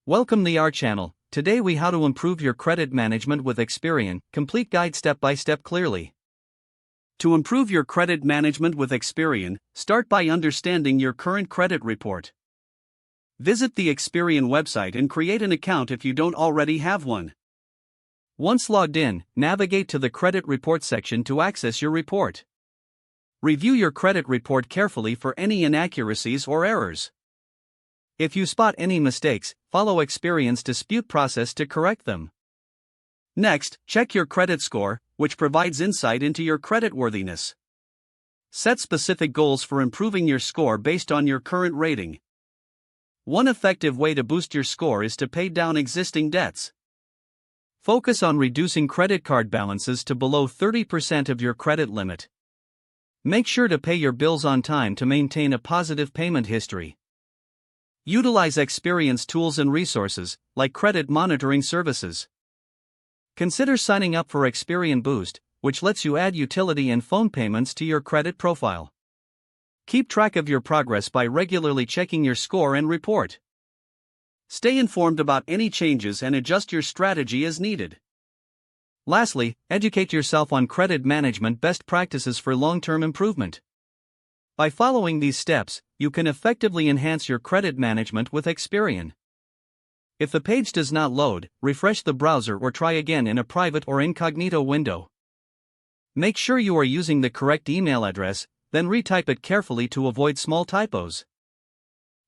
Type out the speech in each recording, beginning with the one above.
Welcome to our channel. Today we how to improve your credit management with Experian, complete guide step by step clearly. To improve your credit management with Experian, start by understanding your current credit report. Visit the Experian website and create an account if you don't already have one. Once logged in, navigate to the credit report section to access your report. Review your credit report carefully for any inaccuracies or errors. If you spot any mistakes, follow Experian's dispute process to correct them. Next, check your credit score, which provides insight into your creditworthiness. Set specific goals for improving your score based on your current rating. One effective way to boost your score is to pay down existing debts. Focus on reducing credit card balances to below 30% of your credit limit. Make sure to pay your bills on time to maintain a positive payment history. Utilize Experian's tools and resources, like credit monitoring services. Consider signing up for Experian Boost, which lets you add utility and phone payments to your credit profile. Keep track of your progress by regularly checking your score and report. Stay informed about any changes and adjust your strategy as needed. Lastly, educate yourself on credit management best practices for long-term improvement. By following these steps, you can effectively enhance your credit management with Experian. If the page does not load, refresh the browser or try again in a private or incognito window. Make sure you are using the correct email address, then retype it carefully to avoid small typos.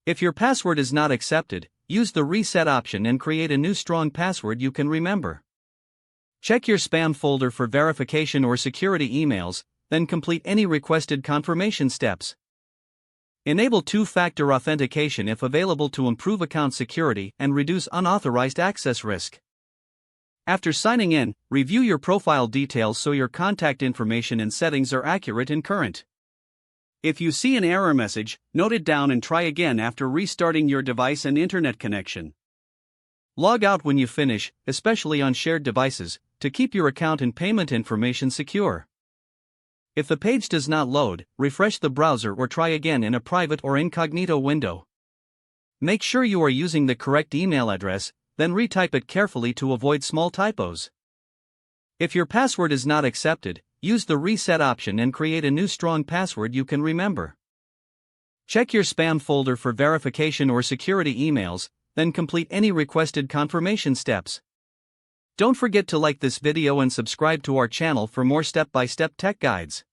If your password is not accepted, use the reset option and create a new strong password you can remember. Check your spam folder for verification or security emails, then complete any requested confirmation steps. Enable two-factor authentication if available to improve account security and reduce unauthorized access risk. After signing in, review your profile details so your contact information and settings are accurate and current. If you see an error message, note it down and try again after restarting your device and internet connection. Log out when you finish, especially on shared devices, to keep your account and payment information secure. If the page does not load, refresh the browser or try again in a private or incognito window. Make sure you are using the correct email address, then retype it carefully to avoid small typos. If your password is not accepted, use the reset option and create a new strong password you can remember. Check your spam folder for verification or security emails, then complete any requested confirmation steps. Don't forget to like this video and subscribe to our channel for more step-by-step tech guides.